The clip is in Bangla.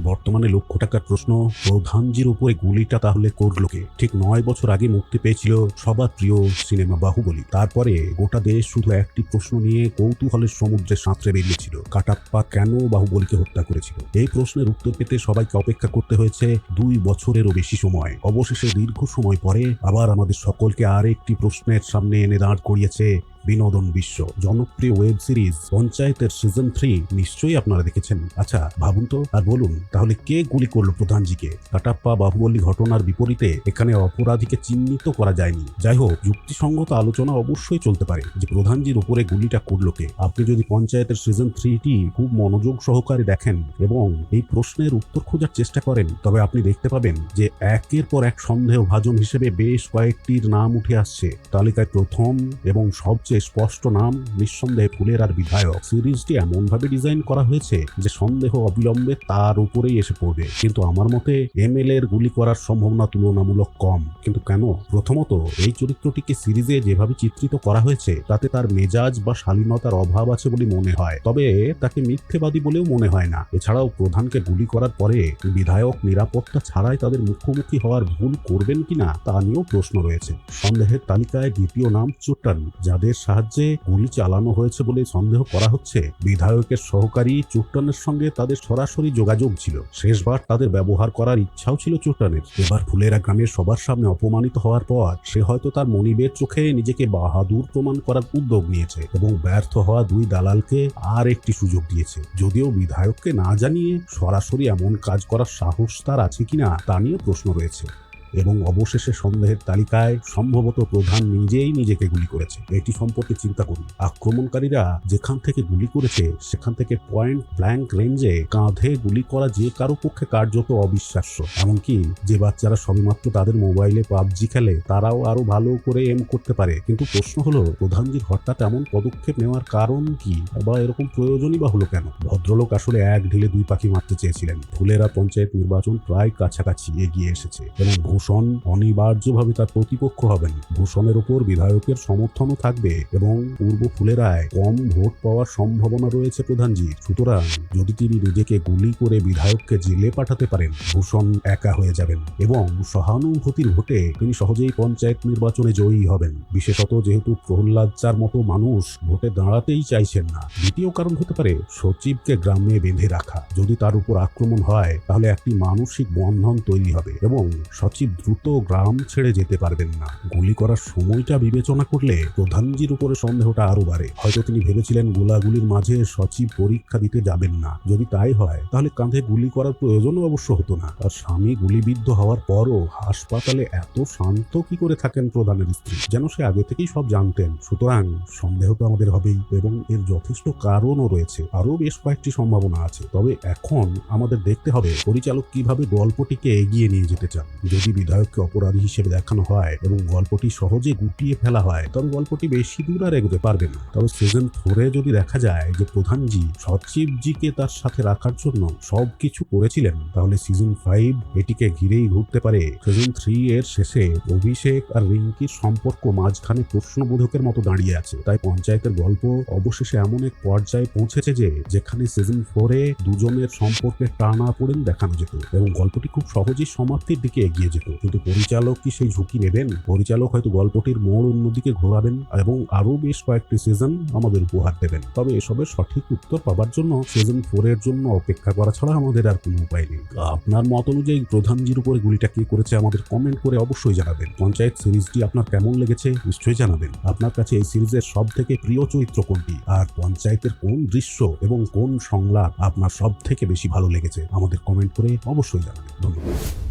বর্তমানে লক্ষ টাকার প্রশ্ন, প্রধানজির উপরে গুলিটা তাহলে করলো কে? ঠিক 9 বছর আগে মুক্তি পেয়েছিল সবার প্রিয় সিনেমা বাহুবলী। তারপরে গোটা দেশ শুধু একটি প্রশ্ন নিয়ে কৌতূহলের সমুদ্রে সাঁতরে বেরিয়েছিল, কাটাপ্পা কেন বাহুবলীকে হত্যা করেছিল। এই প্রশ্নের উত্তর পেতে সবাইকে অপেক্ষা করতে হয়েছে 2 বছরেরও বেশি সময়। অবশেষে দীর্ঘ সময় পরে আবার আমাদের সকলকে আরেকটি প্রশ্নের সামনে এনে দাঁড় করিয়েছে বিনোদন বিশ্ব। জনপ্রিয় ওয়েব সিরিজ পঞ্চায়েতের সিজন 3 নিশ্চয়ই আপনারা দেখেছেন। আচ্ছা ভাবুন তো আর বলুন, তাহলে কে গুলি করলো প্রধানজিকে? কাটাপ্পা বাহুবলী ঘটনার বিপরীতে এখানে অপরাধীকে চিহ্নিত করা যায়নি। যাই হোক, যুক্তিসঙ্গত আলোচনা অবশ্যই চলতে পারে যে প্রধানজির উপরে গুলিটা করলো কে। আপনি যদি পঞ্চায়েতের সিজন 3টি খুব মনোযোগ সহকারে দেখেন এবং এই প্রশ্নের উত্তর খোঁজার চেষ্টা করেন, তবে আপনি দেখতে পাবেন যে একের পর এক সন্দেহভাজন হিসেবে বেশ কয়েকটির নাম উঠে আসছে। তালিকায় প্রথম এবং সবচেয়ে স্পষ্ট নাম নিঃসন্দেহে ফুলেরার বিধায়ক। সিরিজটি এমনভাবে ডিজাইন করা হয়েছে যে সন্দেহ অবিলম্বে তার উপরেই এসে পড়বে। কিন্তু আমার মতে এমএলএ এর গুলি করার সম্ভাবনা তুলনামূলক কম। কিন্তু কেন? প্রথমত, এই চরিত্রটিকে সিরিজে যেভাবে চিত্রিত করা হয়েছে তাতে তার মেজাজ বা শালীনতার অভাব আছে বলে মনে হয়, তবে তাকে মিথ্যেবাদী বলেও মনে হয় না। এছাড়াও প্রধানকে গুলি করার পরে বিধায়ক নিরাপত্তা ছাড়াই তাদের মুখোমুখি হওয়ার ভুল করবেন কিনা তা নিয়েও প্রশ্ন রয়েছে। সন্দেহের তালিকায় দ্বিতীয় নাম চুট্টান, যাদের সাহায্যে গুলি চালানো হয়েছে বলে সন্দেহ করা হচ্ছে। বিধায়কের সহকারী চুট্টানের সঙ্গে তাদের সরাসরি যোগাযোগ ছিল। শেষবার তাদের ব্যবহার করার ইচ্ছাও ছিল চুট্টানের। এবার ফুলেরা গ্রামের সবার সামনে অপমানিত হওয়ার পর সে হয়তো তার মনিবের চোখে নিজেকে বাহাদুর প্রমাণ করার উদ্যোগ নিয়েছে এবং ব্যর্থ হওয়া 2 দালালকে আর একটি সুযোগ দিয়েছে। যদিও বিধায়ককে না জানিয়ে সরাসরি এমন কাজ করার সাহস তার আছে কিনা তা নিয়ে প্রশ্ন রয়েছে। এবং অবশেষে সন্দেহের তালিকায় সম্ভবত প্রধান নিজেই নিজেকে গুলি করেছে। এটি সম্পর্কে চিন্তা করুন। আক্রমণকারীরা যেখান থেকে গুলি করেছে সেখান থেকে পয়েন্ট ব্ল্যাঙ্ক রেঞ্জে কাঁধে গুলি করা যে কারো পক্ষে কার্যত অবিশ্বাস্য। এমনকি যে বাচ্চারা সবেমাত্র তাদের মোবাইলে পাবজি খেলে তারাও আরো ভালো করে এম করতে পারে। কিন্তু প্রশ্ন হলো, প্রধানজির হঠাৎ এমন পদক্ষেপ নেওয়ার কারণ কি, বা এরকম প্রয়োজনই বা হলো কেন? ভদ্রলোক আসলে এক ঢিলে 2 পাখি মারতে চেয়েছিলেন। ফুলেরা পঞ্চায়েত নির্বাচন প্রায় কাছাকাছি এগিয়ে এসেছে এবং ভূষণ অনিবার্যভাবে তার প্রতিপক্ষ হবেন। ভূষণের ওপর বিধায়কের সমর্থনও থাকবে এবং পূর্ব ফুলেরায় কম ভোট পাওয়ার সম্ভাবনা রয়েছে প্রধানজি। সুতরাং যদি তিনি নিজেকে গুলি করে বিধায়ককে জেলে পাঠাতে পারেন, ভূষণ একা হয়ে যাবেন এবং সহানুভূতির ভোটে তিনি সহজেই পঞ্চায়েত নির্বাচনে জয়ী হবেন। বিশেষত যেহেতু প্রহ্লাদ চার মতো মানুষ ভোটে দাঁড়াতেই চাইছেন না। দ্বিতীয় কারণ হতে পারে সচিবকে গ্রামে বেঁধে রাখা। যদি তার উপর আক্রমণ হয় তাহলে একটি মানসিক বন্ধন তৈরি হবে এবং সচিব দ্রুত গ্রাম ছেড়ে যেতে পারবেন না। গুলি করার সময়টা বিবেচনা করলে প্রধানজির উপরে সন্দেহটা আরো বাড়ে। হয়তো তিনি ভেবেছিলেন গোলাগুলির মাঝে সচিব পরীক্ষা দিতে যাবেন না। যদি তাই হয় তাহলে কাঁধে গুলি করার প্রয়োজনও অবশ্য হতো না। তার স্বামী গুলিবিদ্ধ হওয়ার পরও হাসপাতালে এত শান্ত কি করে থাকেন প্রধানের স্ত্রী? যেন সে আগে থেকেই সব জানতেন। সুতরাং সন্দেহ তো আমাদের হবেই এবং এর যথেষ্ট কারণও রয়েছে। আরো বেশ কয়েকটি সম্ভাবনা আছে। তবে এখন আমাদের দেখতে হবে পরিচালক কিভাবে গল্পটিকে এগিয়ে নিয়ে যেতে চান। যদি বিধায়ককে অপরাধী হিসেবে দেখানো হয় এবং গল্পটি সহজে গুটিয়ে ফেলা হয় তবে গল্পটি বেশি দূর আর এগোতে পারবে না। তবে সিজন 4 যদি দেখা যায় যে প্রধানজি সচিবজিকে তার সাথে রাখার জন্য সবকিছু করেছিলেন, তাহলে সিজন 5 এটিকে ঘিরেই ঘুরতে পারে। সিজন 3 এর শেষে অভিষেক আর রিঙ্কির সম্পর্ক মাঝখানে প্রশ্নবোধকের মতো দাঁড়িয়ে আছে। তাই পঞ্চায়েতের গল্প অবশেষে এমন এক পর্যায়ে পৌঁছেছে যেখানে সিজন 4 এ দুজনের সম্পর্কে টানা পড়েন দেখানো যেত এবং গল্পটি খুব সহজেই সমাপ্তির দিকে এগিয়ে যেত। কিন্তু পরিচালক কি সেই ঝুঁকি নেবেন? পরিচালক হয়তো গল্পটির মোড় অন্যদিকে ঘোরাবেন এবং আরো বেশ কয়েকটি সিজন আমাদের উপহার দেবেন। তবে এসবের সঠিক উত্তর পাবার জন্য সিজন 4 এর জন্য অপেক্ষা করা ছাড়া আমাদের আর কোনো উপায় নেই। আপনার মত অনুযায়ী প্রধানজির উপরে গুলিটা কে করেছে আমাদের কমেন্ট করে অবশ্যই জানাবেন। পঞ্চায়েত সিরিজটি আপনার কেমন লেগেছে নিশ্চয়ই জানাবেন। আপনার কাছে এই সিরিজের সব থেকে প্রিয় চরিত্র কোনটি, আর পঞ্চায়েতের কোন দৃশ্য এবং কোন সংলাপ আপনার সব থেকে বেশি ভালো লেগেছে আমাদের কমেন্ট করে অবশ্যই জানাবেন। ধন্যবাদ।